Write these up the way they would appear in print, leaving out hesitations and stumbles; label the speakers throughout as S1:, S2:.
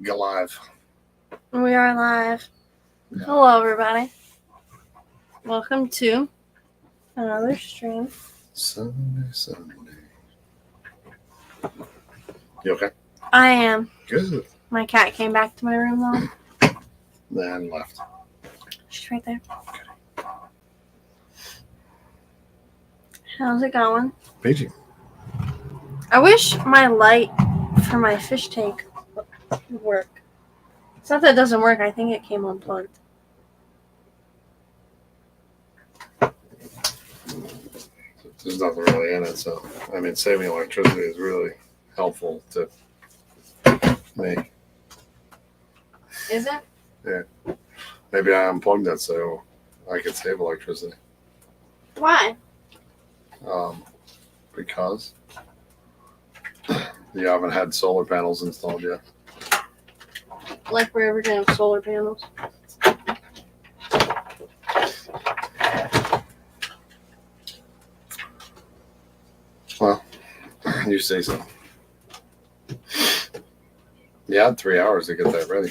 S1: Go live.
S2: We are live.
S1: Yeah.
S2: Hello, everybody. Welcome to another stream.
S1: Sunday. You okay?
S2: I am.
S1: Good.
S2: My cat came back to my room, though.
S1: Then left.
S2: She's right there. How's it going?
S1: Peachy.
S2: I wish my light for my fish tank would work. It's not that it doesn't work. I think it came unplugged.
S1: There's nothing really in it, so saving electricity is really helpful to me.
S2: Is it?
S1: Yeah. Maybe I unplugged it so I could save electricity.
S2: Why?
S1: Because you haven't had solar panels installed yet.
S2: Like we're ever gonna have solar panels.
S1: Well, you say so. You had 3 hours to get that ready.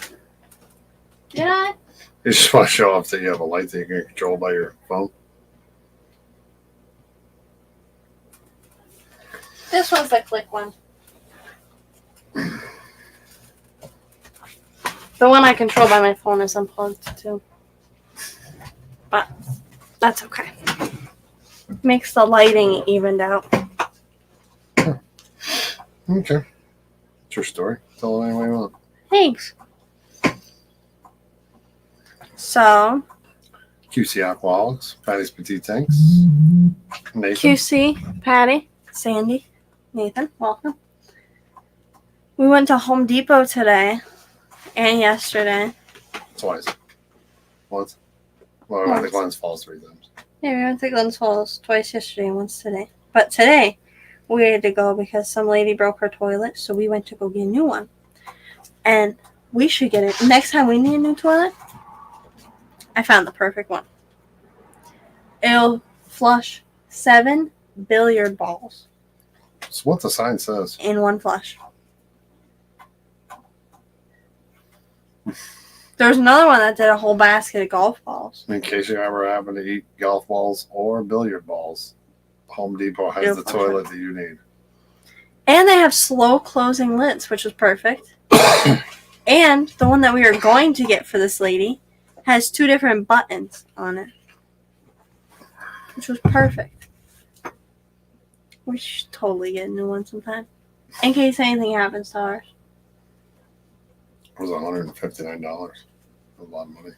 S2: Did I?
S1: You just want to show off that you have a light that you can control by your phone.
S2: This one's the click one. The one I control by my phone is unplugged too. But that's okay. Makes the lighting evened out.
S1: Okay. It's your story. Tell it any way you want.
S2: Thanks. So,
S1: QC Alcoholics, Patty's Petite Tanks, Nathan.
S2: QC, Patty, Sandy, Nathan, welcome. We went to Home Depot today and yesterday.
S1: Twice. Once. Well, I went to Glens Falls 3 times.
S2: Yeah, we went to Glens Falls twice yesterday and once today. But today, we had to go because some lady broke her toilet, so we went to go get a new one. And we should get it. Next time we need a new toilet, I found the perfect one. It'll flush 7 billiard balls
S1: It's what the sign says.
S2: in one flush. There's another one that did a whole basket of golf balls.
S1: In case you ever happen to eat golf balls or billiard balls, Home Depot has
S2: It'll
S1: the
S2: flush
S1: toilet that you need.
S2: And they have slow closing lids, which was perfect. And the one that we are going to get for this lady has 2 different buttons on it, which was perfect. We should totally get a new one sometime, in case anything happens to ours.
S1: It was $159. A lot of money.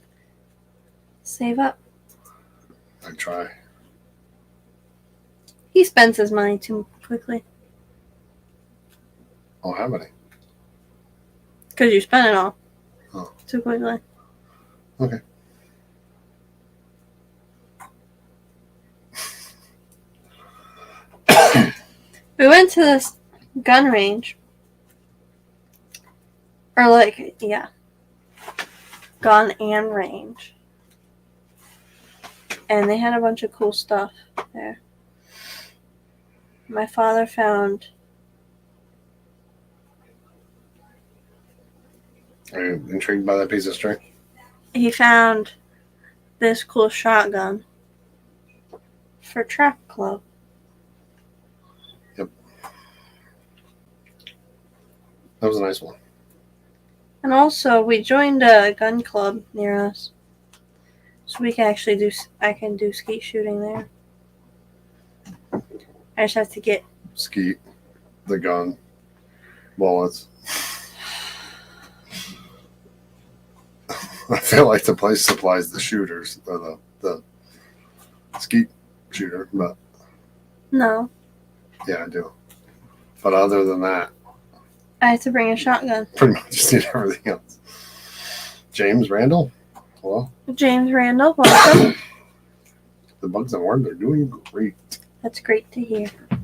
S2: Save up.
S1: I try.
S2: He spends his money too quickly.
S1: Oh, how many?
S2: Because you spend it all.
S1: Oh.
S2: Too quickly.
S1: Okay.
S2: We went to this gun range. Or gun and range. And they had a bunch of cool stuff there. My father found...
S1: Are you intrigued by that piece of string?
S2: He found this cool shotgun for track club.
S1: Yep. That was a nice one.
S2: And also, we joined a gun club near us. So we can actually I can do skeet shooting there. I just have to get...
S1: Skeet, the gun, bullets. I feel like the place supplies the shooters, or the skeet shooter, but...
S2: No.
S1: Yeah, I do. But other than that...
S2: I have to bring a shotgun.
S1: Pretty much just need everything else. James Randall? Hello?
S2: James Randall, welcome.
S1: The Bugs and Worms are doing great.
S2: That's great to hear. I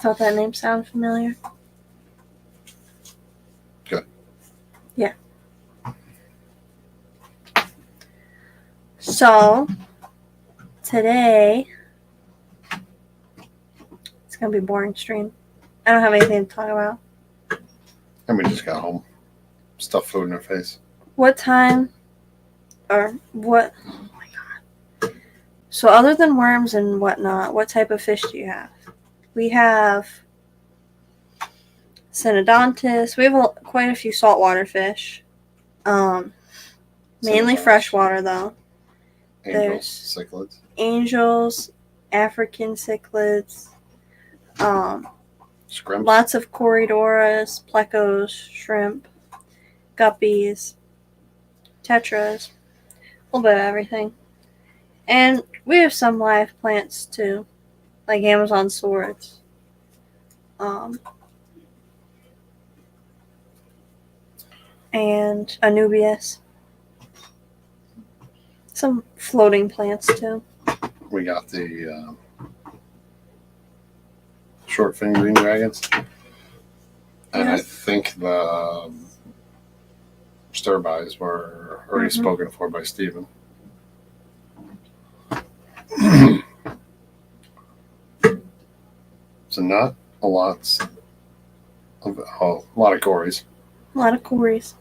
S2: thought that name sounded familiar.
S1: Good.
S2: Yeah. So, today, it's going to be a boring stream. I don't have anything to talk about.
S1: And we just got home. Stuffed food in her face.
S2: What time or what? Oh my god. So, other than worms and whatnot, what type of fish do you have? We have Synodontis. We have quite a few saltwater fish. Mainly
S1: Cinnamons,
S2: freshwater, though.
S1: Angels, cichlids.
S2: Angels, African cichlids,
S1: Scrimps.
S2: lots of Corydoras, plecos, shrimp, guppies, tetras, a little bit of everything. And we have some live plants too, like Amazon swords. And Anubias. Some floating plants too.
S1: We got the short fin green dragons. And I think the stir-bys were already spoken for by Stephen. So not a lot of a lot of gories.
S2: A lot of Corys.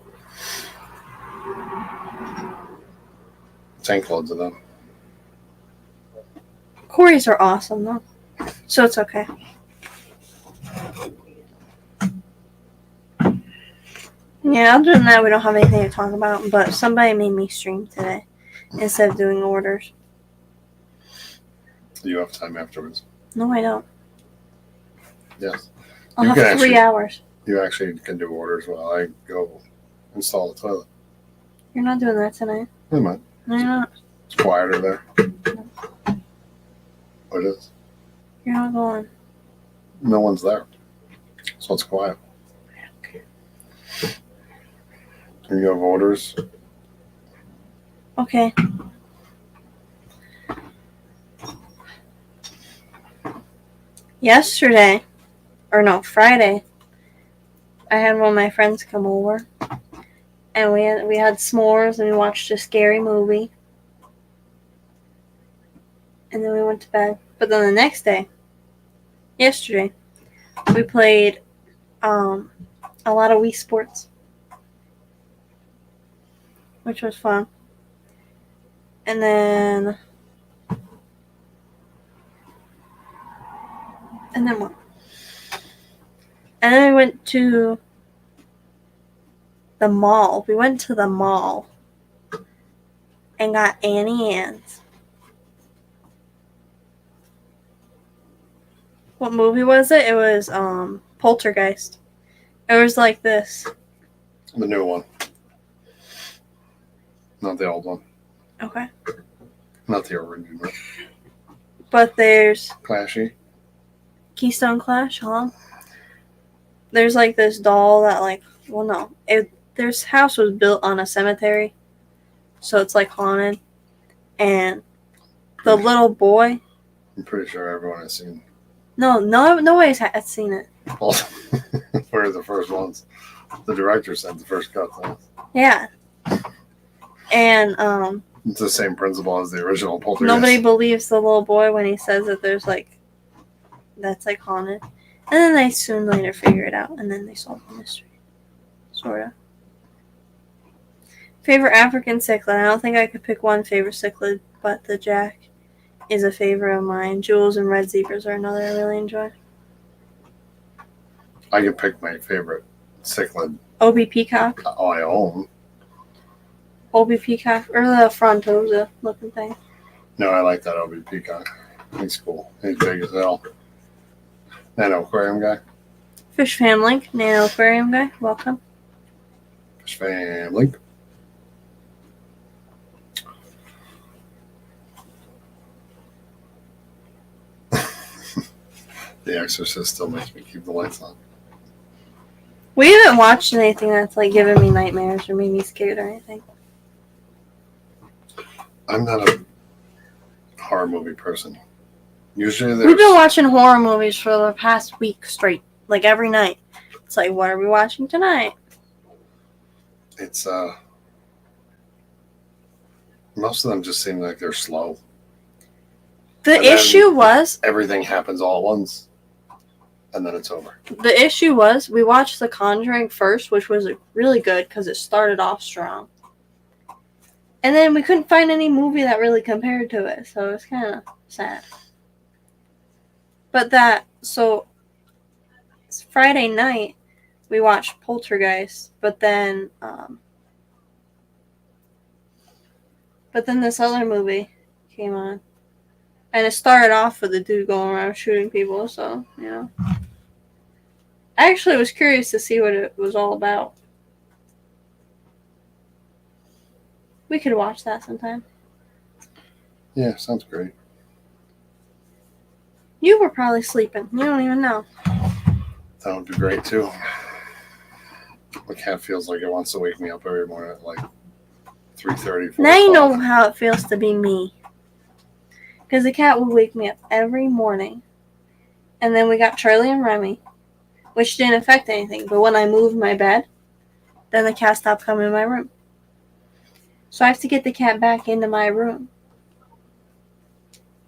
S1: Tank loads of them.
S2: Corys are awesome though, so it's okay. Yeah, other than that, we don't have anything to talk about. But somebody made me stream today instead of doing orders.
S1: You have time afterwards.
S2: No, I don't.
S1: Yes.
S2: I'll
S1: You
S2: have
S1: can
S2: 3 hours.
S1: You actually can do orders while I go install the toilet.
S2: You're not doing that tonight.
S1: I might.
S2: No, you're not.
S1: It's quieter there. What is?
S2: You're not going.
S1: No one's there. So it's quiet. And you have orders?
S2: Okay. Yesterday, or no, Friday, I had one of my friends come over, and we had s'mores and we watched a scary movie, and then we went to bed. But then the next day, yesterday, we played a lot of Wii Sports, which was fun. And then what? And then we went to the mall. We went to the mall and got Annie Ann's. What movie was it? It was Poltergeist. It was like this.
S1: The new one. Not the old one.
S2: Okay.
S1: Not the original.
S2: But there's
S1: Clashy.
S2: Keystone Clash, huh? There's like this doll that this house was built on a cemetery, so it's like haunted. And the little boy.
S1: I'm pretty sure everyone has seen.
S2: Nobody's has seen it.
S1: Well, we're the first ones. The director sent the first cut.
S2: Yeah. And
S1: it's the same principle as the original Poltergeist.
S2: nobody believes the little boy when he says that there's that's haunted. And then they soon later figure it out, and then they solve the mystery. Sorta. Favorite African cichlid. I don't think I could pick one favorite cichlid, but the Jack is a favorite of mine. Jewels and red zebras are another I really enjoy.
S1: I can pick my favorite cichlid.
S2: OB Peacock.
S1: I own.
S2: OB Peacock, or the Frontosa looking thing.
S1: No, I like that OB Peacock. He's cool. He's big as hell. Nano aquarium guy.
S2: Fish Fam Link, Nano Aquarium guy, welcome.
S1: Fish Fam Link. The Exorcist still makes me keep the lights on.
S2: We haven't watched anything that's giving me nightmares or made me scared or anything.
S1: I'm not a horror movie person. Usually
S2: We've been watching horror movies for the past week straight, every night. It's what are we watching tonight?
S1: It's most of them just seem like they're slow.
S2: The issue was
S1: everything happens all at once, and then it's over.
S2: The issue was we watched The Conjuring first, which was really good because it started off strong. And then we couldn't find any movie that really compared to it, so it was kind of sad. But it's Friday night, we watched Poltergeist, but then this other movie came on. And it started off with the dude going around shooting people, so, you know. I actually was curious to see what it was all about. We could watch that sometime.
S1: Yeah, sounds great.
S2: You were probably sleeping. You don't even know.
S1: That would be great too. The cat feels like it wants to wake me up every morning at like 3:30.
S2: Now you know how it feels to be me. Because the cat would wake me up every morning. And then we got Charlie and Remy, which didn't affect anything. But when I moved my bed, then the cat stopped coming in my room. So I have to get the cat back into my room.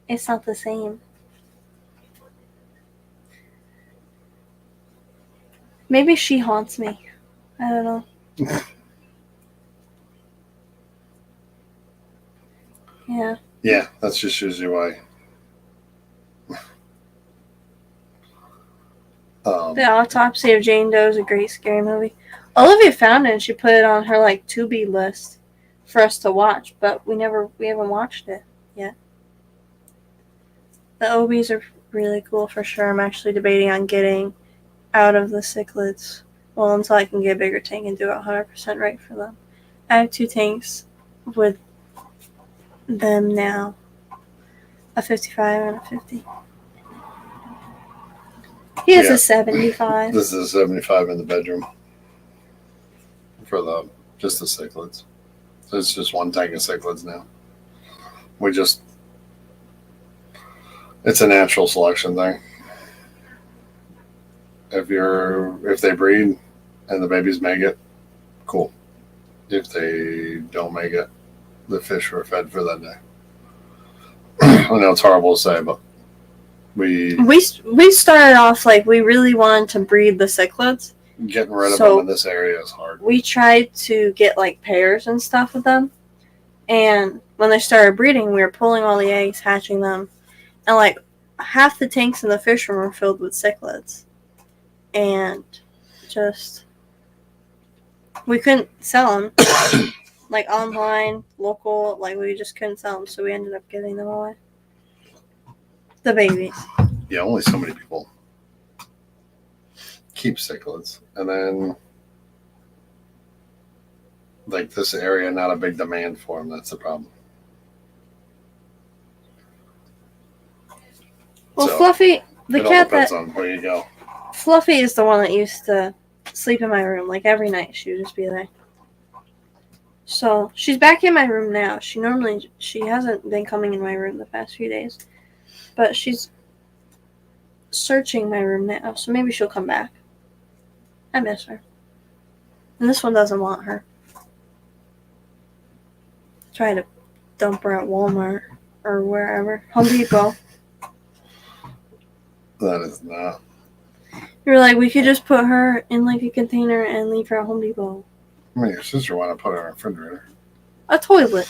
S2: It's not the same. Maybe she haunts me. I don't know. Yeah.
S1: Yeah, that's just usually why.
S2: The Autopsy of Jane Doe is a great scary movie. Olivia found it and she put it on her like to-be list for us to watch, but we haven't watched it yet. The OBs are really cool for sure. I'm actually debating on getting out of the cichlids. Well, until I can get a bigger tank and do it 100% right for them. I have 2 tanks with them now. A 55 and a 50. He has a 75.
S1: This is a 75 in the bedroom for just the cichlids. So it's just 1 tank of cichlids now. It's a natural selection thing. If they breed and the babies make it, cool. If they don't make it, the fish were fed for that day. I know it's horrible to say, but we
S2: started off like we really wanted to breed the cichlids.
S1: Getting rid of them in this area is hard.
S2: We tried to get like pairs and stuff with them, and when they started breeding, we were pulling all the eggs, hatching them, and like half the tanks in the fish room were filled with cichlids, and just we couldn't sell them. Like online, local, like we just couldn't sell them, so we ended up giving them away. The babies.
S1: Yeah, only so many people keep cichlids, and then like this area, not a big demand for them. That's the problem.
S2: Well, so, Fluffy, the cat
S1: depends on where you go.
S2: Fluffy is the one that used to sleep in my room. Like every night, she would just be there. So she's back in my room now. She hasn't been coming in my room the past few days, but she's searching my room now. So maybe she'll come back. I miss her. And this one doesn't want her. Try to dump her at Walmart or wherever. Home Depot.
S1: That is not.
S2: You're like, we could just put her in like a container and leave her at Home Depot.
S1: I mean, your sister wanted to put her in a refrigerator.
S2: A toilet.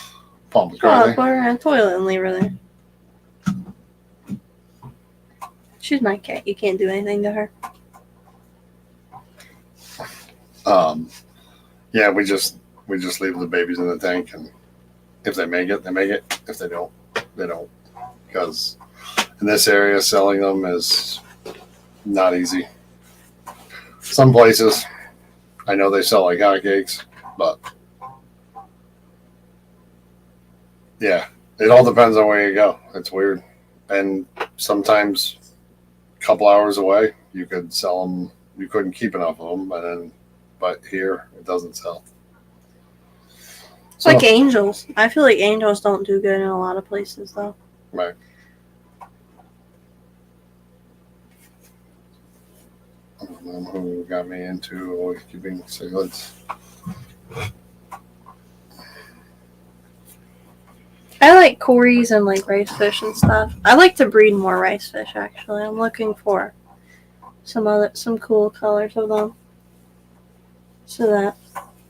S1: Paul McCartney.
S2: Put her in a toilet and leave her there. She's my cat. You can't do anything to her.
S1: Yeah, we just leave the babies in the tank, and if they make it, they make it. If they don't, they don't. Because in this area, selling them is not easy. Some places, I know they sell like hotcakes, but yeah, it all depends on where you go. It's weird, and sometimes a couple hours away, you could sell them. You couldn't keep enough of them, but here it doesn't sell.
S2: It's like angels. I feel like angels don't do good in a lot of places, though.
S1: Right. I don't know who got me into always keeping cichlids.
S2: I like cories and like rice fish and stuff. I like to breed more rice fish, actually. I'm looking for some cool colors of them, so that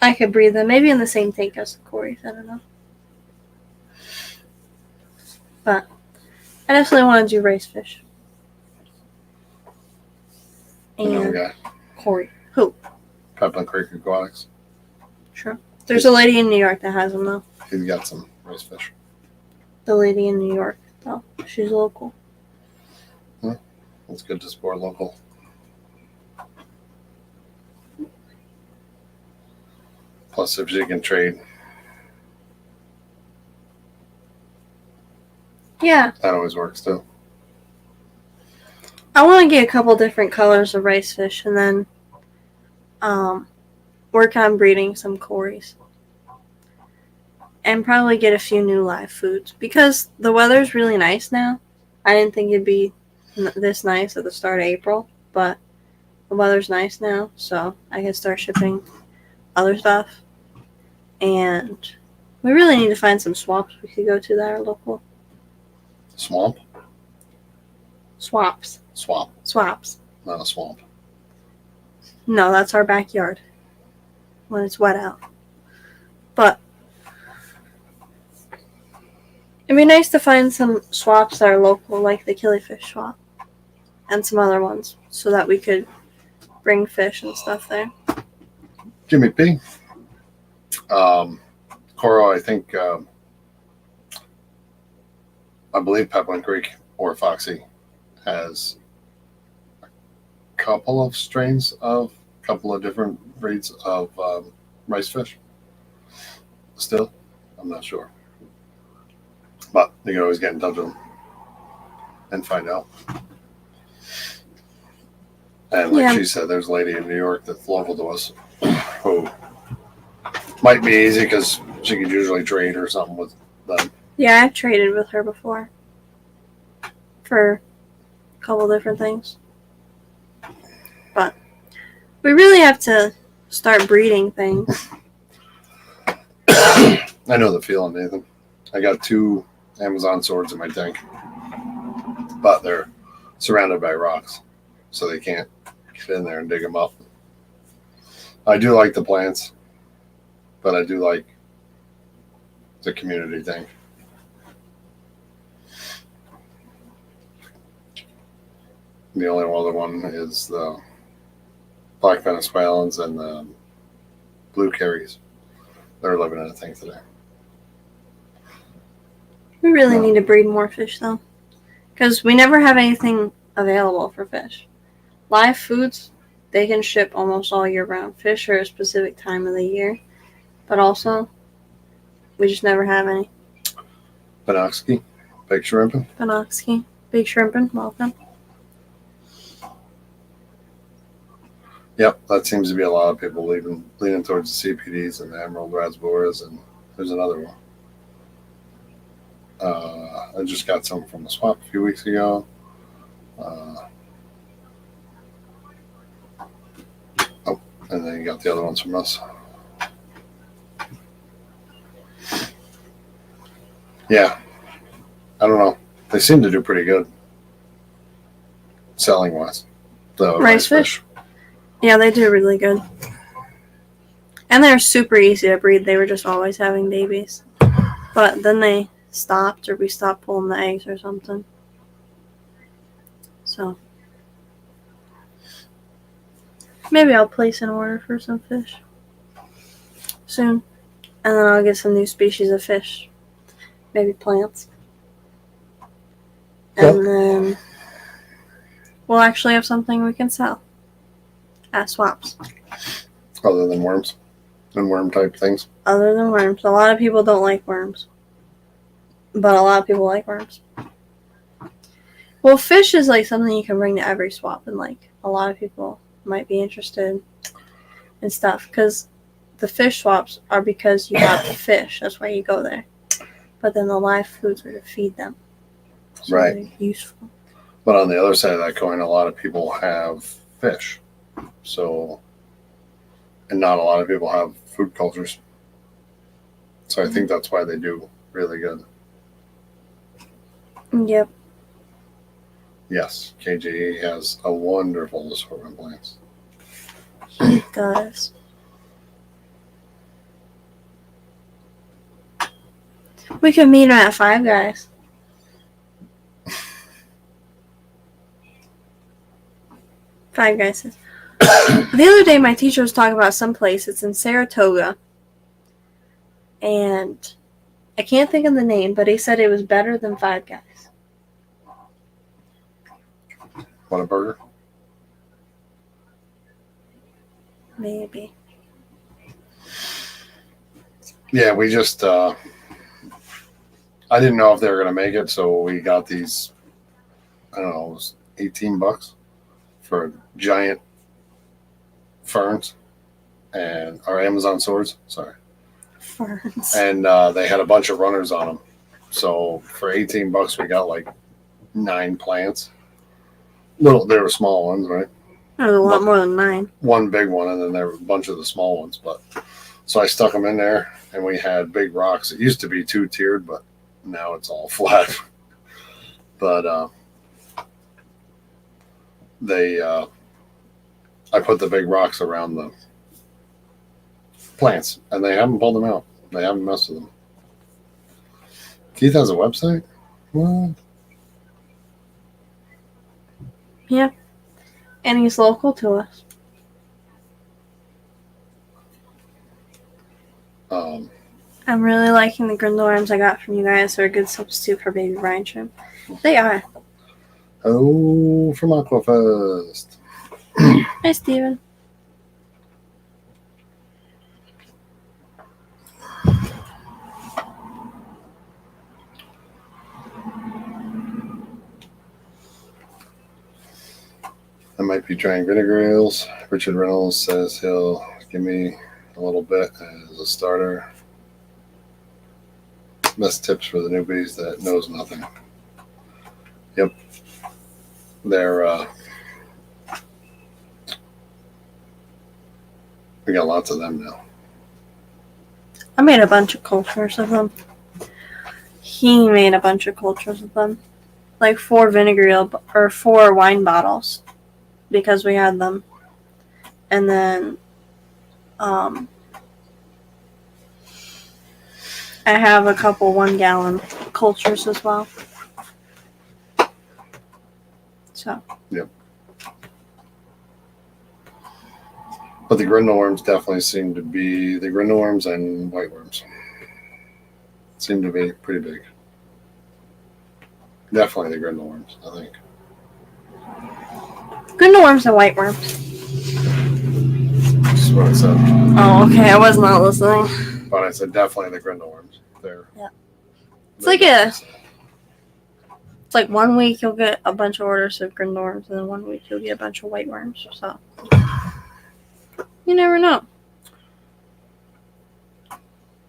S2: I could breed them. Maybe in the same tank as the Corys. I don't know. But I definitely want to do rice fish.
S1: Another
S2: And
S1: guy,
S2: Cory. Who?
S1: Pepin Creek Aquatics.
S2: Sure. There's a lady in New York that has them though.
S1: He's got some rice fish.
S2: The lady in New York though. She's local.
S1: It's good to support local. Plus, if she can trade,
S2: Yeah.
S1: that always works too.
S2: I want to get a couple different colors of rice fish and then work on breeding some Corys. And probably get a few new live foods. Because the weather's really nice now. I didn't think it'd be this nice at the start of April. But the weather's nice now. So I can start shipping other stuff. And we really need to find some swamps we could go to that are local.
S1: Swamp?
S2: Swamps.
S1: Swamp, not a swamp.
S2: No, that's our backyard. When it's wet out. But it'd be nice to find some swaps that are local, like the Killifish swap. And some other ones. So that we could bring fish and stuff there.
S1: Jimmy P. Coral, I think, I believe Pepin Creek or Foxy has a couple of different breeds of rice fish. Still, I'm not sure. But you can always get in touch with them and find out. And like she said, there's a lady in New York that's local to us who might be easy because she could usually trade or something with them.
S2: Yeah, I've traded with her before. For a couple different things. But we really have to start breeding things.
S1: I know the feeling, Nathan. I got 2 Amazon swords in my tank, but they're surrounded by rocks, so they can't get in there and dig them up. I do like the plants, but I do like the community thing. The only other one is the black Venezuelans and the blue carries. They're living in a tank today.
S2: We really need to breed more fish, though. Because we never have anything available for fish. Live foods, they can ship almost all year round. Fish are a specific time of the year. But also, we just never have any.
S1: Panoxky, big shrimping.
S2: Panoxky, big shrimping, welcome.
S1: Yep, that seems to be a lot of people leaning towards the CPDs and the Emerald Raspberries, and there's another one. I just got some from the swamp a few weeks ago. And then you got the other ones from us. Yeah, I don't know. They seem to do pretty good selling wise. The rice fish.
S2: Yeah, they do really good. And they're super easy to breed. They were just always having babies. But then they stopped, or we stopped pulling the eggs or something. So maybe I'll place an order for some fish soon. And then I'll get some new species of fish. Maybe plants. And then we'll actually have something we can sell at swaps.
S1: Other than worms and worm type things.
S2: Other than worms. A lot of people don't like worms. But a lot of people like worms. Well, fish is like something you can bring to every swap, and like a lot of people might be interested in stuff, because the fish swaps are because you have the fish. That's why you go there. But then the live foods are to feed them. So
S1: right.
S2: They're useful.
S1: But on the other side of that coin, a lot of people have fish. So, and not a lot of people have food cultures. So I think that's why they do really good.
S2: Yep.
S1: Yes, KJE has a wonderful assortment of plants.
S2: He does. We could meet him at Five Guys. Five Guys. The other day, my teacher was talking about some place. It's in Saratoga. And I can't think of the name, but he said it was better than Five Guys.
S1: Want a burger?
S2: Maybe.
S1: Yeah, we just I didn't know if they were gonna make it, so we got these. I don't know, it was $18 for giant ferns and our Amazon swords. Sorry,
S2: Ferns.
S1: and they had a bunch of runners on them. So for $18, we got like 9 plants. They were small ones, right?
S2: That was a lot more than mine.
S1: One big one, and then there were a bunch of the small ones. But so I stuck them in there, and we had big rocks. It used to be 2-tiered, but now it's all flat. But I put the big rocks around the plants, and they haven't pulled them out. They haven't messed with them. Keith has a website? What?
S2: Yeah. And he's local to us. I'm really liking the grindleworms I got from you guys. They're a good substitute for baby brine shrimp. They are.
S1: Oh, from Aquafest.
S2: Hi, Steven.
S1: I might be trying vinegar ales. Richard Reynolds says he'll give me a little bit as a starter. Best tips for the newbies that knows nothing. Yep. They're we got lots of them now.
S2: I made a bunch of cultures of them. He made a bunch of cultures of them. Like 4 vinegar ale, or 4 wine bottles. Because we had them. And then I have a couple 1-gallon cultures as well. So.
S1: Yep. But the grindleworms definitely seem to be the grindleworms and whiteworms seem to be pretty big. Definitely the grindleworms, I think.
S2: Grindleworms and whiteworms.
S1: That's what I said.
S2: Oh, okay. I was not listening.
S1: But I said definitely the grindleworms. They're
S2: Yeah. It's like 1 week you'll get a bunch of orders of grindleworms, and then 1 week you'll get a bunch of whiteworms. So you never know.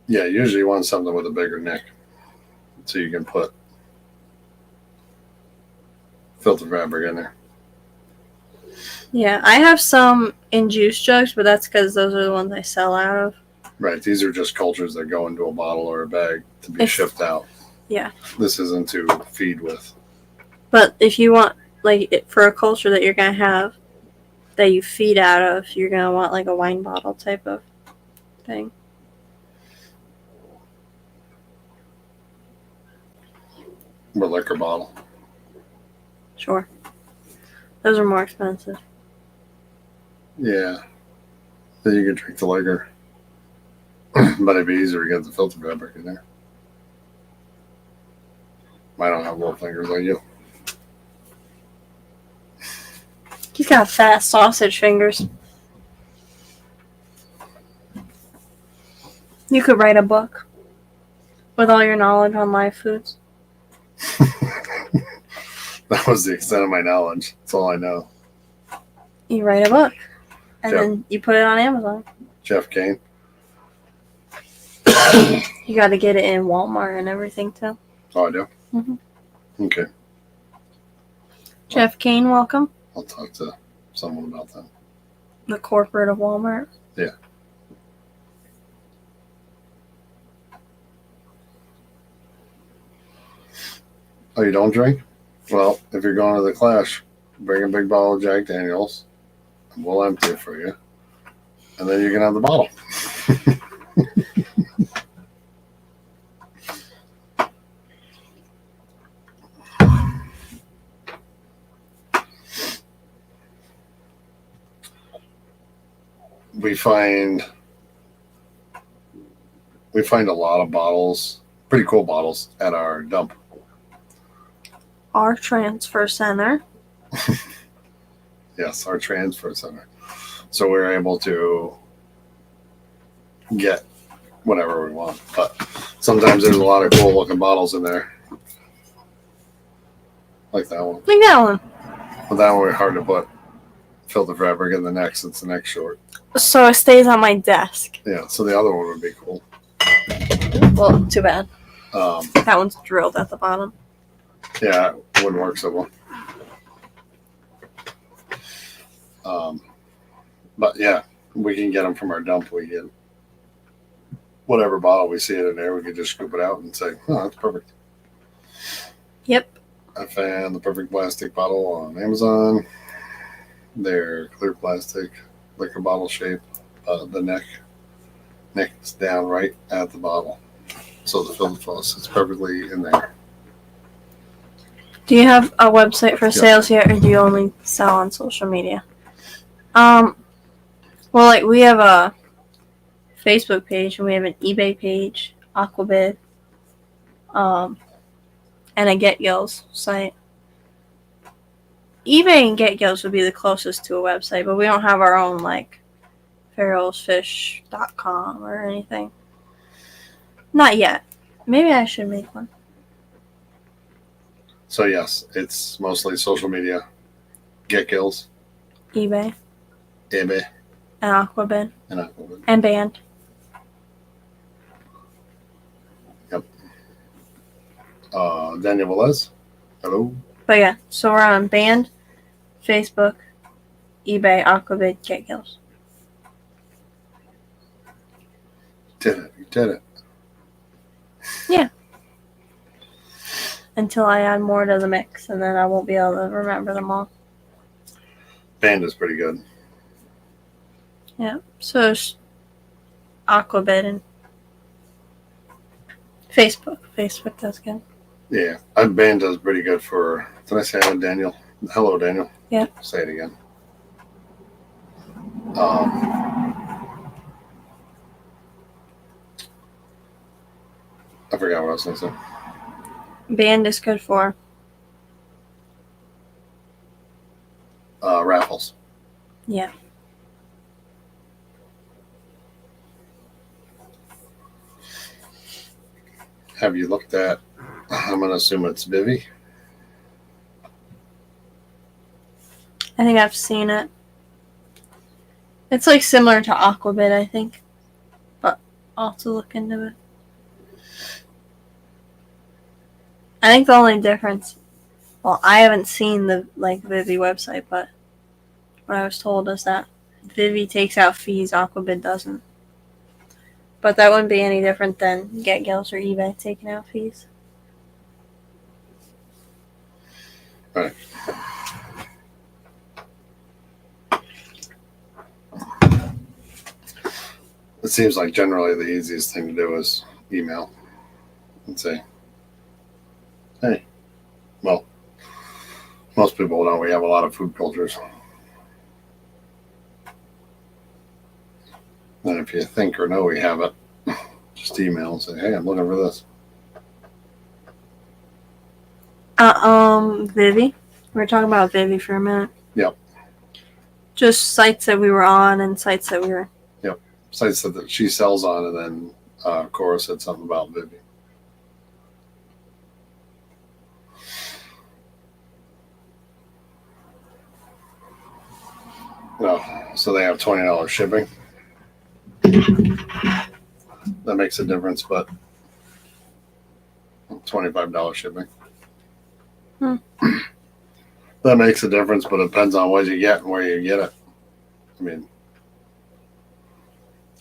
S1: Yeah, usually you want something with a bigger neck so you can put filter fabric in there.
S2: Yeah, I have some in juice jugs, but that's because those are the ones I sell out of.
S1: Right, these are just cultures that go into a bottle or a bag to be shipped out.
S2: Yeah.
S1: This isn't to feed with.
S2: But if you want, like, for a culture that you're going to have that you feed out of, you're going to want, like, a wine bottle type of thing.
S1: Or liquor bottle.
S2: Sure. Those are more expensive.
S1: Yeah. Then you can drink the liquor. But it'd be easier to get the filter fabric in there. I don't have little fingers like you.
S2: He's got fat sausage fingers. You could write a book with all your knowledge on live foods.
S1: That was the extent of my knowledge. That's all I know.
S2: You write a book, and
S1: Yep.
S2: then you put it on Amazon.
S1: Jeff Kane.
S2: You got to get it in Walmart and everything, too.
S1: Oh, I do?
S2: Mhm.
S1: Okay.
S2: Jeff Kane, welcome.
S1: I'll talk to someone about that.
S2: The corporate of Walmart.
S1: Yeah. Oh, you don't drink? Well, if you're going to the Clash, bring a big bottle of Jack Daniels, and we'll empty it for you, and then you can have the bottle. we find a lot of bottles, pretty cool bottles, at our dump.
S2: Our transfer center.
S1: Yes, our transfer center. So we're able to get whatever we want. But sometimes there's a lot of cool looking bottles in there. Like that one.
S2: Like that one.
S1: But that one was hard to put filter fabric in the neck since the neck's short.
S2: So it stays on my desk.
S1: Yeah, so the other one would be cool.
S2: Well, too bad.
S1: Um,
S2: That one's drilled at the bottom.
S1: yeah, it wouldn't work so well. But yeah, we can get them from our dump. We get whatever bottle we see it in there, we can just scoop it out and say, oh, that's perfect.
S2: Yep.
S1: I found the perfect plastic bottle on Amazon. They're clear plastic, liquor bottle shape. The neck's down right at the bottle. So the filter faucet's perfectly in there.
S2: Do you have a website for sales yet, or do you only sell on social media? Well, like we have a Facebook page and we have an eBay page, Aquabid, and a Get Gills site. eBay and Get Gills would be the closest to a website, but we don't have our own like feralsfish.com or anything. Not yet. Maybe I should make one.
S1: So yes, it's mostly social media. Get Gills,
S2: eBay
S1: eBay,
S2: and Aquabid
S1: and Aquabid.
S2: and Band.
S1: Yep. Daniel Velez. Hello.
S2: But yeah, so we're on Band, Facebook, eBay, Aquabid, Get Gills.
S1: Did it. You did it.
S2: Until I add more to the mix, and then I won't be able to remember them all.
S1: Band is pretty good.
S2: Yeah, so it's Aquabid and Facebook. Facebook does good.
S1: Yeah, Band does pretty good for. Did I say hello, Daniel? Hello, Daniel.
S2: Yeah.
S1: Say it again. I forgot what I was going to say.
S2: Band is good for
S1: Raffles.
S2: yeah.
S1: Have you looked at? I'm going to assume it's Vivi.
S2: I think I've seen it. It's like similar to Aquabid, I think, but I'll have to look into it. I think the only difference, well, I haven't seen the Vivi website, but what I was told is that Vivi takes out fees, Aquabid doesn't. But that wouldn't be any different than Get Gills or eBay taking out fees.
S1: Right. It seems like generally the easiest thing to do is email and say, hey, well, most people know we have a lot of food cultures. And if you think or know we have it, just email and say, hey, I'm looking for this.
S2: Vivi. We were talking about Vivi for a minute.
S1: Yep.
S2: Just sites that we were on and sites that we were.
S1: Yep. Sites that she sells on, and then Cora said something about Vivi. No, so they have $20 shipping. That makes a difference, but $25 shipping. That makes a difference, but it depends on what you get and where you get it. I mean,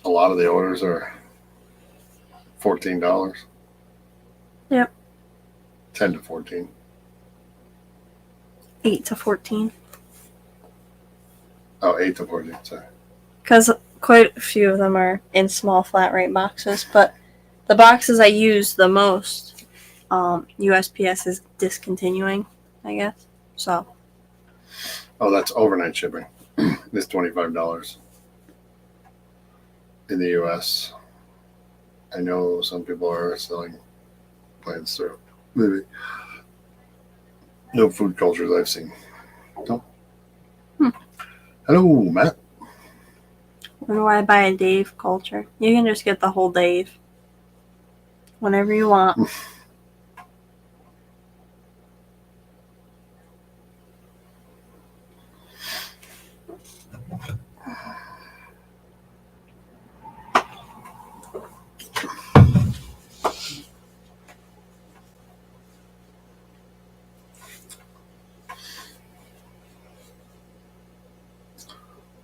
S1: a lot of the orders are $14.
S2: Yep.
S1: 10 to 14.
S2: 8 to 14.
S1: Oh, 8 to 14. Sorry.
S2: Because quite a few of them are in small flat rate boxes, but the boxes I use the most, USPS is discontinuing, I guess. So,
S1: Oh, that's overnight shipping. It's $25 in the U.S. I know some people are selling plans through. Maybe. No food cultures I've seen. No. Hello, Matt.
S2: when do I buy a Dave culture? You can just get the whole Dave. Whenever you want.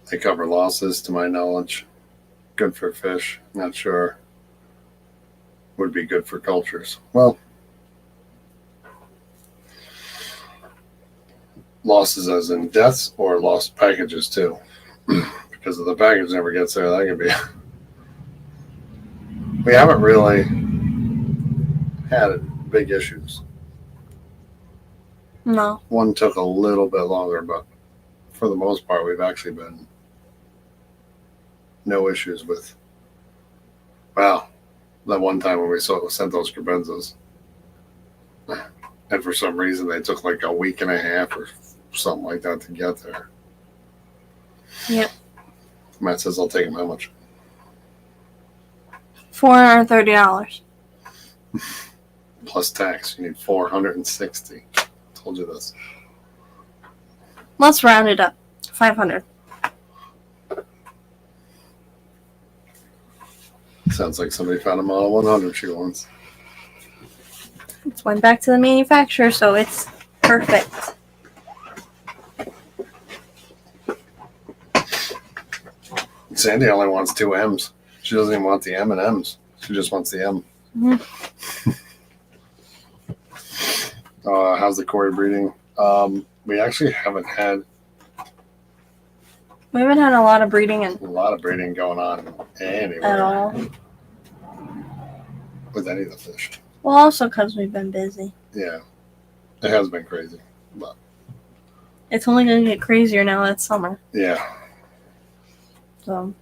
S1: They cover losses, to my knowledge. Good for fish. Not sure. Would be good for cultures. Well, losses as in deaths or lost packages too. Because if the package never gets there, that could be. We haven't really had big issues.
S2: No.
S1: One took a little bit longer, but for the most part, we've actually been no issues with. Wow, that one time when we sent those crabenzas, and for some reason they took like a week and a half or something like that to get there.
S2: Yep.
S1: Matt says I'll take them. How much?
S2: $430.
S1: Plus tax. You need 460. Told you this.
S2: Let's round it up. 500.
S1: Sounds like somebody found a Model 100 she wants.
S2: It's went back to the manufacturer, so it's perfect.
S1: Sandy only wants 2 M's. She doesn't even want the M and M's. She just wants the M.
S2: Mm-hmm.
S1: How's the Cory breeding? We actually haven't had
S2: We haven't had a lot of breeding
S1: a lot of breeding going on anywhere
S2: at all.
S1: with any of the fish.
S2: Well, also because we've been busy.
S1: Yeah, it has been crazy, but
S2: It's only going to get crazier now that it's summer.
S1: yeah,
S2: So,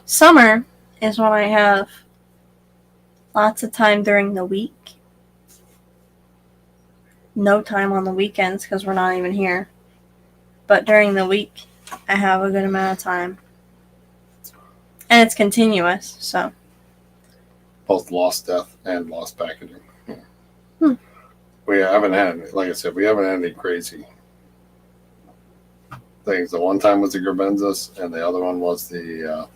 S2: summer is when I have lots of time during the week. No time on the weekends because we're not even here. But during the week, I have a good amount of time. And it's continuous, so.
S1: both lost death and lost packaging. Yeah.
S2: Hmm.
S1: We haven't had, like I said, we haven't had any crazy things. The one time was the Gerbenzas, and the other one was the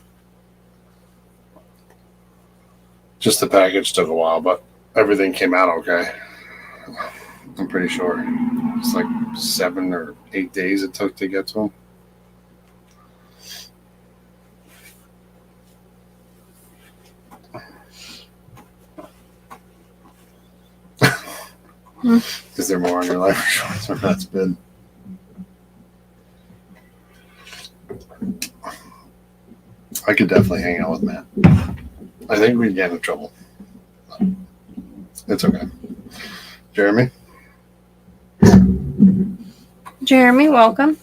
S1: just the package took a while, but everything came out okay. I'm pretty sure it's like 7 or 8 days it took to get to them. Is there more on your life insurance, or that's been? I could definitely hang out with Matt. I think we'd get in trouble. It's okay. Jeremy?
S2: Jeremy, welcome.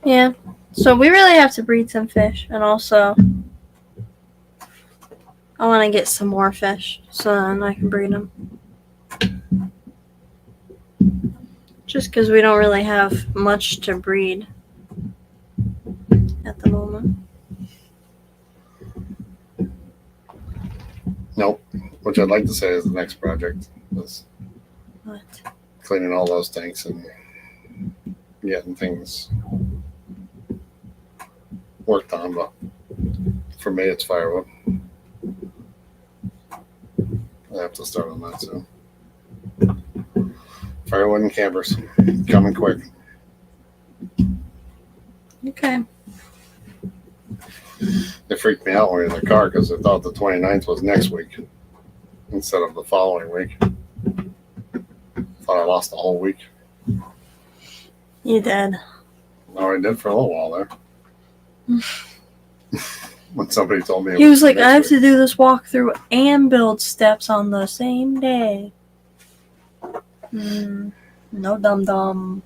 S2: Yeah, so we really have to breed some fish, and also I want to get some more fish so then I can breed them. Just because we don't really have much to breed at the moment.
S1: Nope. Which I'd like to say is the next project is
S2: What?
S1: cleaning all those tanks and getting things worked on. But for me, it's firewood. I have to start on that soon. Firewood and campers coming quick.
S2: Okay.
S1: It freaked me out when we were in the car because I thought the 29th was next week instead of the following week. Thought I lost the whole week.
S2: You did.
S1: No, I did for a little while there. When somebody told me it
S2: He was like,
S1: next
S2: I have
S1: week.
S2: to do this walkthrough and build steps on the same day. No dum dum.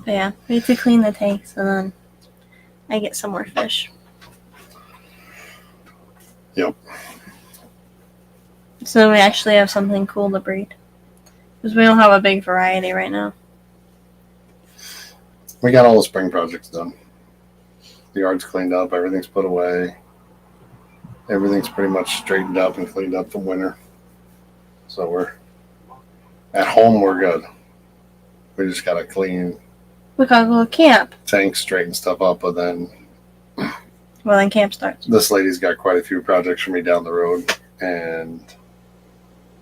S2: Yeah, we have to clean the tanks and then I get some more fish.
S1: Yep.
S2: So then we actually have something cool to breed. Because we don't have a big variety right now.
S1: We got all the spring projects done. The yard's cleaned up, everything's put away. Everything's pretty much straightened up and cleaned up from winter. So we're at home, we're good. We just gotta clean
S2: We gotta go to camp.
S1: tanks, straighten stuff up, but then
S2: Well, then camp starts.
S1: this lady's got quite a few projects for me down the road, and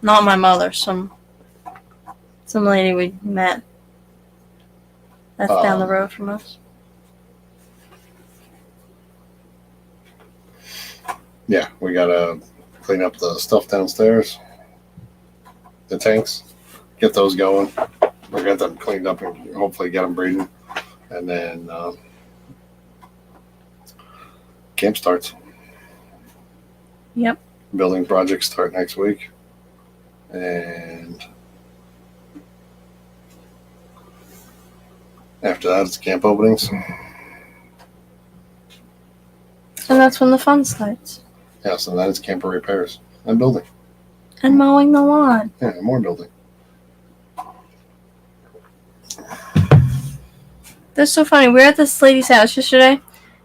S2: Not my mother, some lady we met. That's down the road from us.
S1: yeah, we gotta clean up the stuff downstairs, the tanks, get those going. We got them cleaned up and hopefully get them breeding, and then camp starts.
S2: Yep.
S1: Building projects start next week, and after that it's camp openings.
S2: And that's when the fun starts.
S1: Yeah, so then it's camper repairs and building.
S2: And mowing the lawn.
S1: Yeah, and more building.
S2: That's so funny. We were at this lady's house yesterday,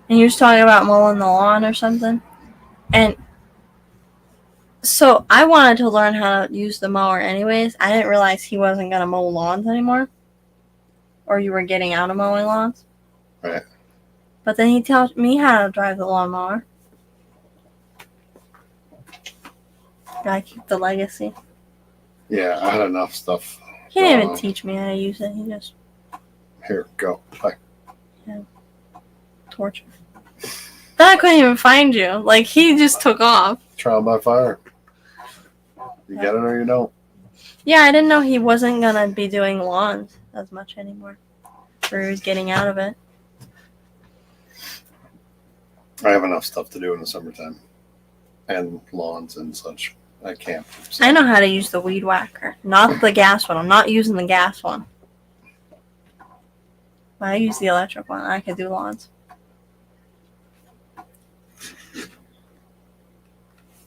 S2: and he was talking about mowing the lawn or something. And so I wanted to learn how to use the mower anyways. I didn't realize he wasn't going to mow lawns anymore. Or you were getting out of mowing lawns.
S1: Right.
S2: But then he taught me how to drive the lawnmower. Gotta keep the legacy.
S1: Yeah, I had enough stuff.
S2: He didn't even teach me how to use it. He just
S1: Here, go. Bye.
S2: tortured. Then I couldn't even find you. Like, he just took off.
S1: Trial by fire. You get it or you don't.
S2: Yeah, I didn't know he wasn't gonna be doing lawns as much anymore. Or he was getting out of it.
S1: I have enough stuff to do in the summertime. And lawns and such at camp. So.
S2: I know how to use the weed whacker. Not the gas one. I'm not using the gas one. But I use the electric one. I could do lawns.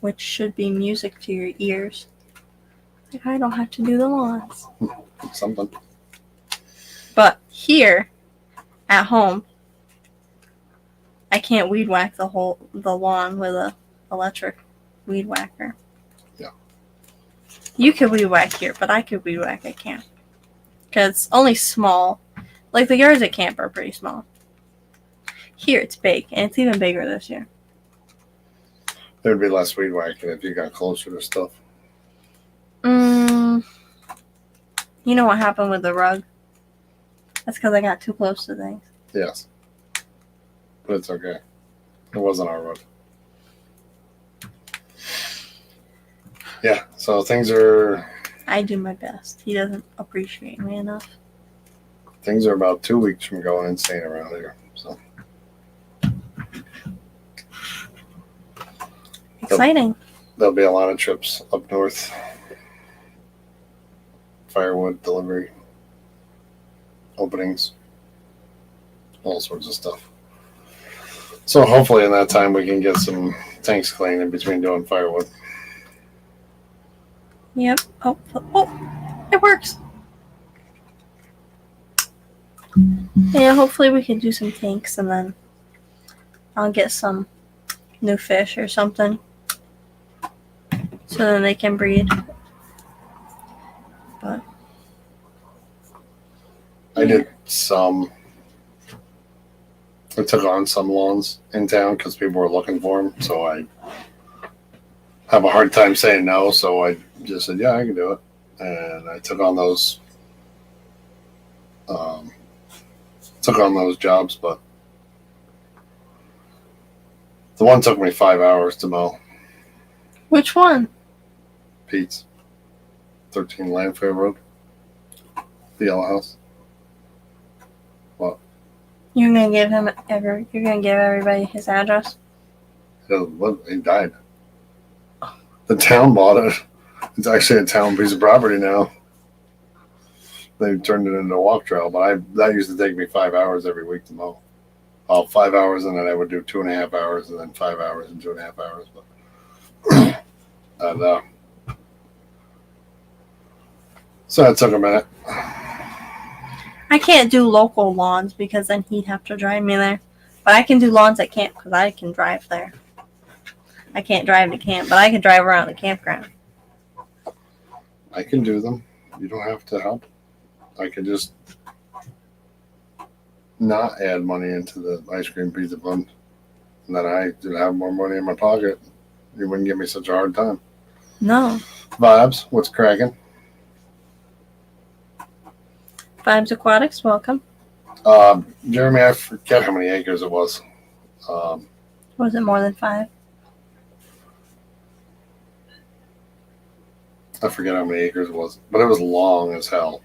S2: Which should be music to your ears. Like, I don't have to do the lawns.
S1: Something.
S2: But here, at home, I can't weed whack the lawn with a electric weed whacker.
S1: Yeah.
S2: You could weed whack here, but I could weed whack at camp. Because it's only small. Like, the yards at camp are pretty small. Here, it's big, and it's even bigger this year.
S1: There'd be less weed whacking if you got closer to stuff.
S2: You know what happened with the rug? That's because I got too close to things.
S1: Yes. But it's okay. It wasn't our road. Yeah, so things are
S2: I do my best. He doesn't appreciate me enough.
S1: about 2 weeks from going insane around here. So
S2: Exciting.
S1: there'll be a lot of trips up north. Firewood delivery, openings, all sorts of stuff. So hopefully in that time we can get some tanks cleaned in between doing firewood.
S2: Yep. Oh, it works. Yeah, hopefully we can do some tanks and then I'll get some new fish or something so then they can breed. But
S1: I did some. I took on some lawns in town because people were looking for them. So I have a hard time saying no. So I just said, yeah, I can do it. And I took on those took on those jobs, but the one took me 5 hours to mow.
S2: Which one?
S1: Pete's, 13 Landfair Road, the yellow house.
S2: You're gonna give everybody his address.
S1: He died. The town bought it. It's actually a town piece of property now. They turned it into a walk trail, but that used to take me 5 hours every week to mow. 5 hours, and then I would do 2.5 hours, and then 5 hours and 2.5 hours. But and so it took a minute.
S2: I can't do local lawns because then he'd have to drive me there. But I can do lawns at camp because I can drive there. I can't drive to camp, but I can drive around the campground.
S1: I can do them. You don't have to help. I could just not add money into the ice cream pizza fund, and then I did have more money in my pocket. You wouldn't give me such a hard time.
S2: No.
S1: Vibes, what's cracking?
S2: Vibes Aquatics, welcome.
S1: Jeremy, I forget how many acres it was.
S2: Was it more than 5?
S1: I forget how many acres it was, but it was long as hell.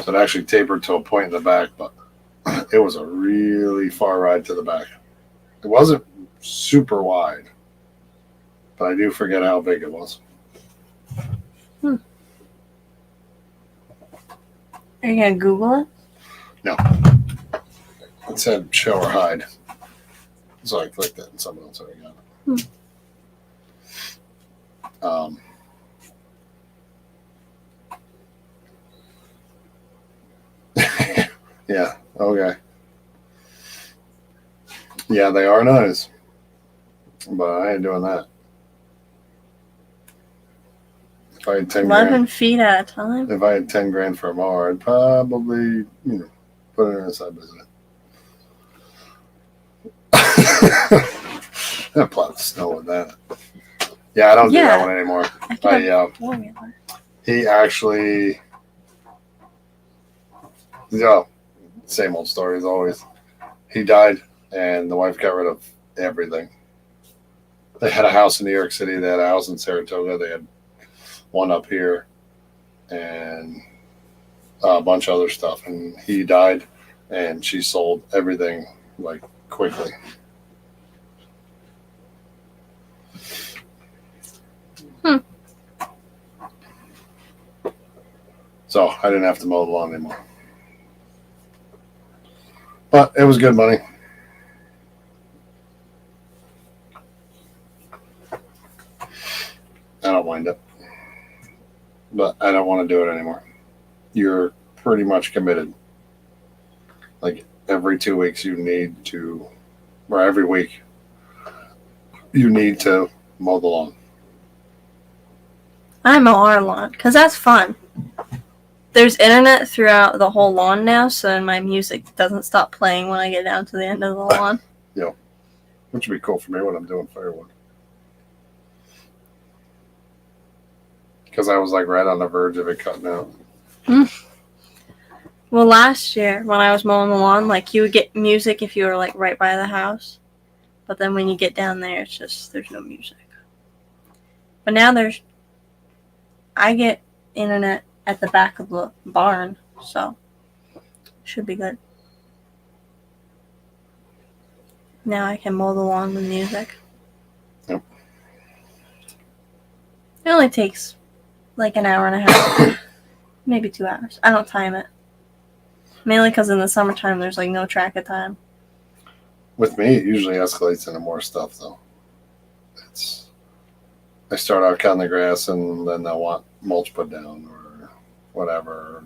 S1: So it actually tapered to a point in the back, but it was a really far ride to the back. It wasn't super wide, but I do forget how big it was.
S2: Are you going to Google it?
S1: No. It said show or hide. So I clicked it and someone else already got it. Yeah, okay. Yeah, they are nice. But I ain't doing that. If I had 10
S2: 11
S1: grand,
S2: feet at a time?
S1: if I had 10 grand for a mower, I'd probably, put it in a side business. I plowed snow with that. Yeah, I don't do that one anymore.
S2: I can have 4-wheeler.
S1: He actually, yeah, same old story as always. He died, and the wife got rid of everything. They had a house in New York City. They had a house in Saratoga. They had one up here, and a bunch of other stuff. And he died, and she sold everything like quickly. So I didn't have to mow the lawn anymore. But it was good money. I don't mind it. But I don't want to do it anymore. You're pretty much committed. Like every 2 weeks you need to, or every week, you need to mow the lawn.
S2: I mow our lawn because that's fun. There's internet throughout the whole lawn now, so my music doesn't stop playing when I get down to the end of the lawn.
S1: Which would be cool for me when I'm doing firewood. Because I was like right on the verge of it cutting out.
S2: Well, last year when I was mowing the lawn, like you would get music if you were like right by the house. But then when you get down there, it's just, there's no music. But now I get internet at the back of the barn, so should be good. Now I can mow the lawn with music.
S1: Yep.
S2: It only takes like an hour and a half, maybe 2 hours. I don't time it. Mainly because in the summertime there's like no track of time.
S1: With me, it usually escalates into more stuff though. I start out cutting the grass and then they'll want mulch put down or whatever,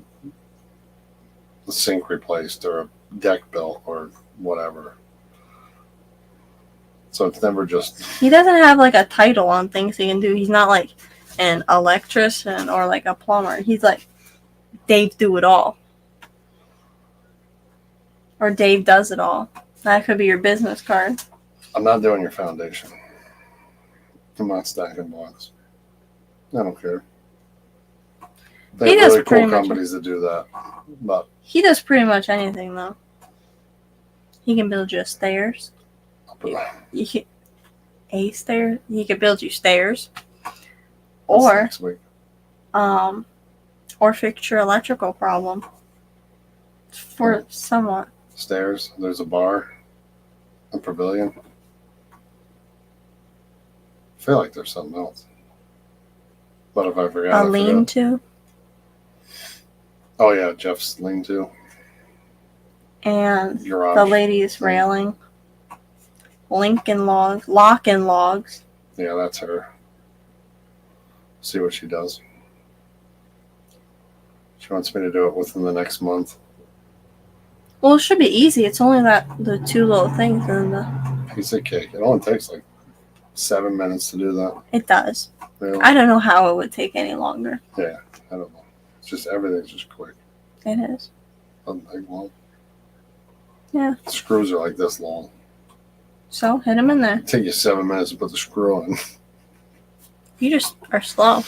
S1: the sink replaced or a deck built or whatever. So it's never just.
S2: He doesn't have like a title on things he can do. He's not like an electrician or like a plumber. He's like Dave do it all. Or Dave does it all. That could be your business card.
S1: I'm not doing your foundation. I'm not stacking blocks. I don't care. They
S2: He
S1: have
S2: does
S1: really
S2: pretty
S1: cool
S2: much
S1: companies that do that. But
S2: He does pretty much anything though. He can build you stairs. You can, a stair. He could build you stairs. Or
S1: next week.
S2: or fix your electrical problem for somewhat.
S1: Stairs. There's a bar, a pavilion. I feel like there's something else. But if I forgot,
S2: A
S1: I forgot.
S2: lean-to.
S1: Oh yeah, Jeff's lean-to.
S2: And
S1: Garage.
S2: the ladies railing. Lock and logs.
S1: Yeah, that's her. See what she does. She wants me to do it within the next month.
S2: Well, it should be easy. It's only the two little things and
S1: Piece of cake. It only takes like 7 minutes to do that.
S2: it does.
S1: Really?
S2: I don't know how it would take any longer.
S1: Yeah, I don't know. It's just everything's just quick.
S2: It is.
S1: Doesn't take long.
S2: Yeah.
S1: The screws are like this long.
S2: So hit them in there.
S1: It'd take you 7 minutes to put the screw in.
S2: You just are slow.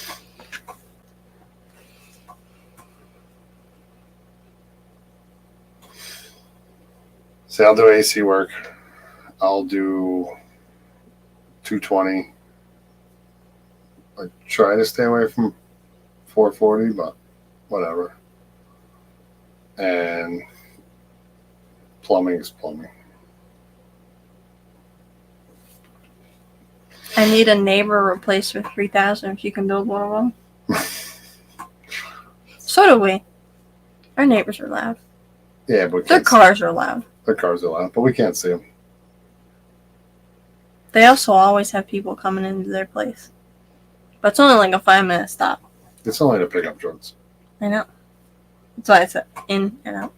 S1: See, I'll do AC work. I'll do 220. I try to stay away from 440, but whatever. And plumbing is plumbing.
S2: I need a neighbor replaced for 3,000 if you can build one of them. So do we. Our neighbors are loud.
S1: Yeah, but we
S2: Their
S1: can't
S2: cars are loud.
S1: their cars are loud, but we can't see them.
S2: They also always have people coming into their place. But it's only like a 5-minute stop.
S1: It's only to pick up drugs.
S2: I know. That's why it's in and out.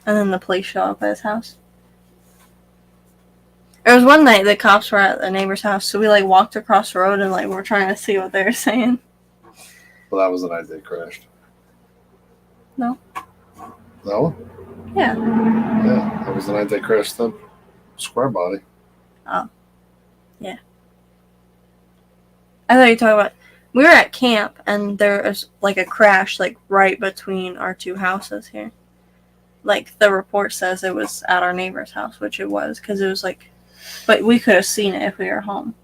S2: And then the police show up at his house. There was one night the cops were at the neighbor's house, so we like walked across the road and like we're trying to see what they were saying.
S1: Well, that was the night they crashed.
S2: No.
S1: No?
S2: Yeah.
S1: Yeah, that was the night they crashed the square body.
S2: Oh. Yeah. I thought you were talking about we were at camp and there was like a crash like right between our two houses here. Like the report says it was at our neighbor's house, which it was because it was like, but we could have seen it if we were home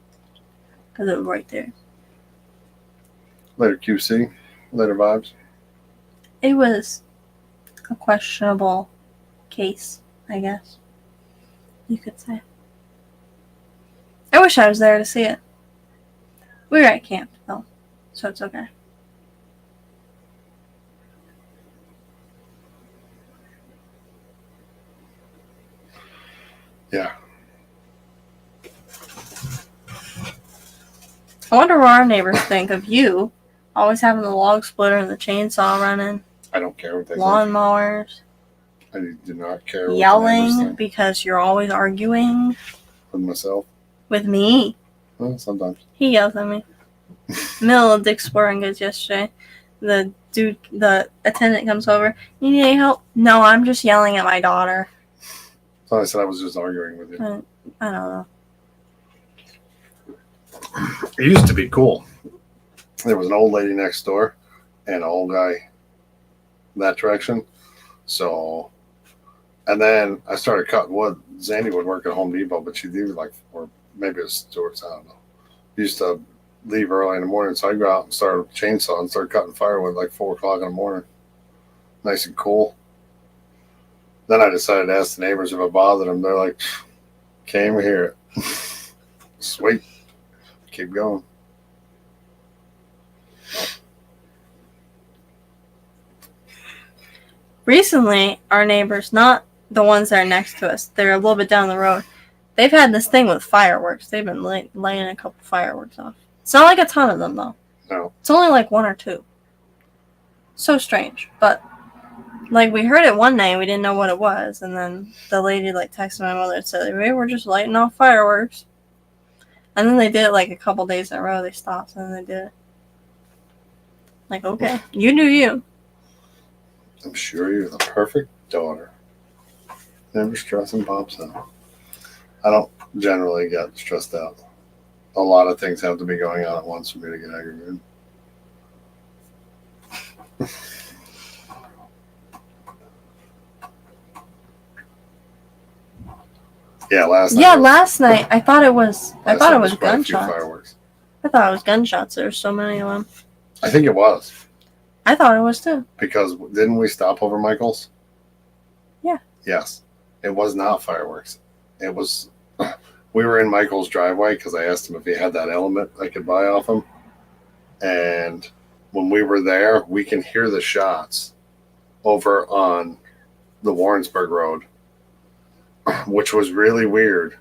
S2: because it was right there.
S1: Later QC, later vibes.
S2: It was a questionable case, I guess you could say. I wish I was there to see it. We were at camp though, so it's okay.
S1: Yeah.
S2: I wonder what our neighbors think of you always having the log splitter and the chainsaw running,
S1: I don't care what they
S2: lawnmowers,
S1: think. I do not care what the neighbors
S2: yelling
S1: think.
S2: because you're always arguing
S1: With myself.
S2: with me.
S1: Well, sometimes.
S2: He yells at me. Middle of Dick's Sporting Goods yesterday. The attendant comes over. You need any help? No, I'm just yelling at my daughter.
S1: So I said I was just arguing with you.
S2: I don't know.
S1: It used to be cool. There was an old lady next door and an old guy that direction. So, and then I started cutting wood. Zandy would work at Home Depot, but she'd leave like, or maybe it was Stewart's, I don't know. Used to leave early in the morning, so I'd go out and start a chainsaw and start cutting firewood like 4 o'clock in the morning. Nice and cool. Then I decided to ask the neighbors if it bothered them. They're like, came here. Sweet. Keep going.
S2: Recently, our neighbors, not the ones that are next to us, they're a little bit down the road. They've had this thing with fireworks. They've been laying a couple fireworks off. It's not like a ton of them, though.
S1: No.
S2: It's only like 1 or 2. So strange. But, like, we heard it one night and we didn't know what it was. And then the lady, like, texted my mother and said, we were just lighting off fireworks. And then they did it, like, a couple days in a row. They stopped and then they did it. Like, okay. You do you.
S1: I'm sure you're the perfect daughter. Never stressing pops out. I don't generally get stressed out. A lot of things have to be going on at once for me to get aggravated. Yeah, last night.
S2: Yeah, last night I thought it was. I
S1: last
S2: thought
S1: night
S2: it was
S1: quite a few
S2: gunshots.
S1: fireworks.
S2: I thought it was gunshots. There's so many of them.
S1: I think it was
S2: I thought it was too.
S1: because didn't we stop over Michael's?
S2: Yeah.
S1: Yes, it was not fireworks. It was. We were in Michael's driveway because I asked him if he had that element I could buy off him, and when we were there, we can hear the shots over on the Warrensburg Road, which was really weird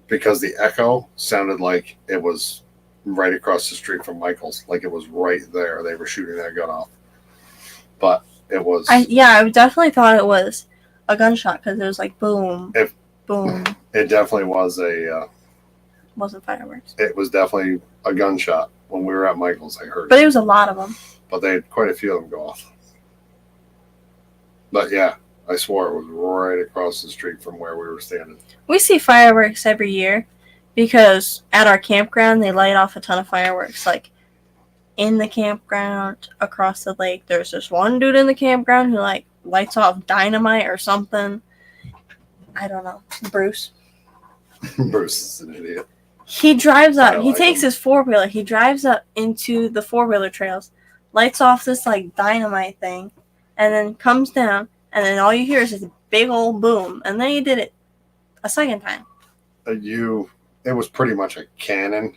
S1: because the echo sounded like it was right across the street from Michael's, like it was right there. They were shooting that gun off, but it was.
S2: I definitely thought it was a gunshot because it was like boom, boom.
S1: It definitely was
S2: Wasn't fireworks,
S1: It was definitely a gunshot when we were at Michael's. I heard,
S2: but it was a lot of them.
S1: but they had quite a few of them go off. But yeah, I swore it was right across the street from where we were standing.
S2: We see fireworks every year because at our campground they light off a ton of fireworks. Like in the campground across the lake, there's this one dude in the campground who like lights off dynamite or something. I don't know. Bruce.
S1: Bruce is an idiot.
S2: He drives up.
S1: I
S2: He
S1: like
S2: takes
S1: him.
S2: his 4-wheeler. He drives up into the 4-wheeler trails, lights off this like dynamite thing, and then comes down. And then all you hear is this big old boom. And then he did it a second time.
S1: It was pretty much a cannon,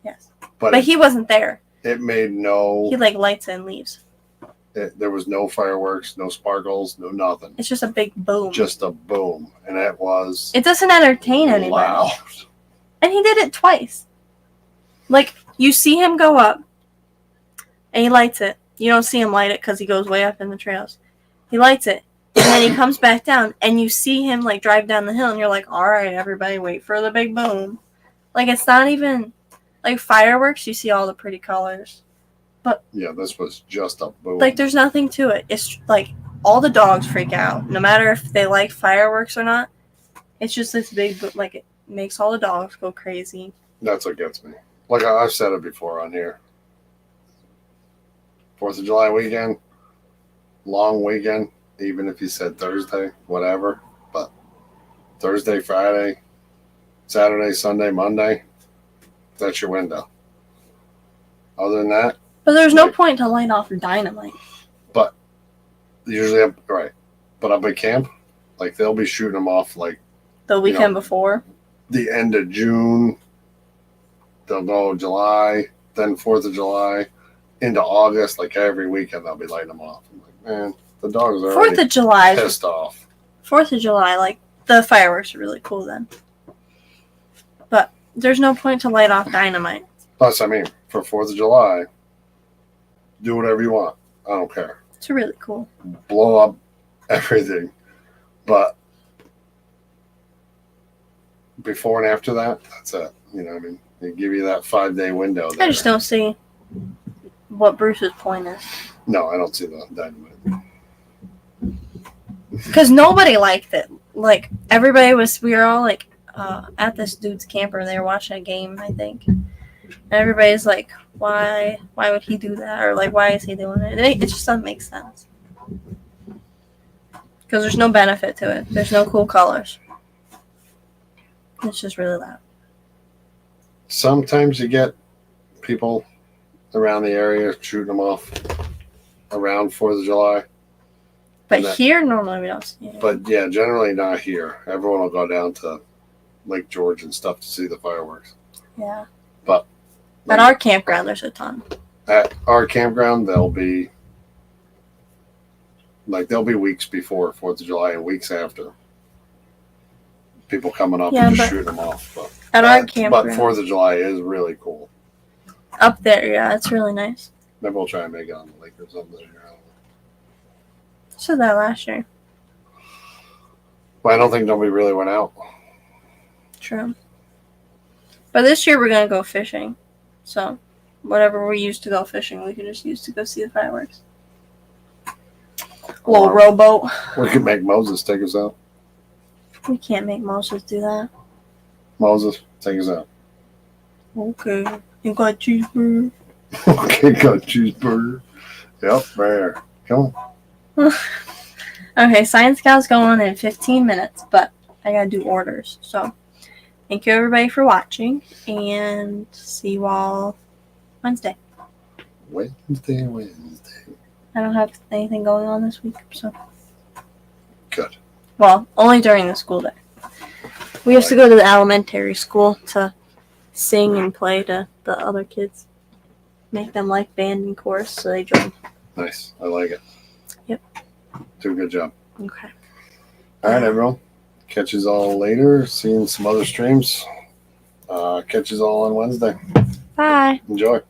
S2: Yes.
S1: but
S2: But he wasn't there.
S1: it made no.
S2: He like lights it and leaves.
S1: There was no fireworks, no sparkles, no nothing.
S2: It's just a big boom.
S1: Just a boom, and it was
S2: It doesn't entertain anybody.
S1: loud.
S2: And he did it twice. Like, you see him go up, and he lights it. You don't see him light it because he goes way up in the trails. He lights it, and then he comes back down, and you see him, like, drive down the hill, and you're like, all right, everybody, wait for the big boom. Like, it's not even, like, fireworks, you see all the pretty colors.
S1: Yeah, this was just a boom.
S2: Like, there's nothing to it. It's, like, all the dogs freak out, no matter if they like fireworks or not. It's just this big, like, it makes all the dogs go crazy.
S1: That's what gets me. Like I've said it before on here. 4th of July weekend, long weekend, even if you said Thursday, whatever. But Thursday, Friday, Saturday, Sunday, Monday, that's your window. Other than that,
S2: But there's no point to light off dynamite.
S1: usually, right. But up at camp, like they'll be shooting them off like
S2: The weekend before.
S1: the end of June. They'll go July, then 4th of July, into August. Like every weekend, they'll be lighting them off. I'm like, man, the dogs are
S2: 4th
S1: already
S2: of July.
S1: pissed off.
S2: 4th of July, like, the fireworks are really cool then. But there's no point to light off dynamite.
S1: Plus, I mean, for 4th of July, do whatever you want. I don't care.
S2: It's really cool.
S1: Blow up everything. But before and after that, that's it. You know what I mean? They give you that 5-day window there.
S2: I just don't see what Bruce's point is.
S1: No, I don't see the dynamite.
S2: Because nobody liked it. Like, we were all, like, at this dude's camper. They were watching a game, I think. And everybody's like, why would he do that? Or, like, why is he doing it? It just doesn't make sense. Because there's no benefit to it. There's no cool colors. It's just really loud.
S1: Sometimes you get people around the area shooting them off around 4th of July.
S2: But
S1: that-
S2: here, normally we don't see it.
S1: But yeah, generally not here. Everyone will go down to Lake George and stuff to see the fireworks.
S2: Yeah.
S1: But
S2: At our campground, there's a ton.
S1: at our campground, they'll be weeks before 4th of July and weeks after. People coming up
S2: Yeah,
S1: and just
S2: but-
S1: shooting them off. But,
S2: At our
S1: but
S2: campground.
S1: 4th of July is really cool.
S2: Up there, yeah, it's really nice.
S1: Maybe we'll try and make it on the lake or something. I don't know.
S2: So that last year.
S1: But I don't think nobody really went out.
S2: True. But this year we're going to go fishing. So whatever we used to go fishing, we can just use to go see the fireworks. Little
S1: Or
S2: rowboat.
S1: we could make Moses take us out.
S2: We can't make Moses do that.
S1: Moses, take us out.
S2: Okay. You got cheeseburger.
S1: Okay, got cheeseburger. Yep, there. Come on.
S2: Okay, Science Scouts going in 15 minutes, but I gotta do orders. So thank you everybody for watching, and see you all Wednesday.
S1: Wednesday.
S2: I don't have anything going on this week, so
S1: Good.
S2: well, only during the school day. We have to go to the elementary school to sing and play to the other kids. Make them like band and chorus, so they join.
S1: Nice. I like it.
S2: Yep.
S1: Do a good job.
S2: Okay.
S1: All right, everyone. Catch us all later. Seeing some other streams. Catch us all on Wednesday.
S2: Bye.
S1: Enjoy.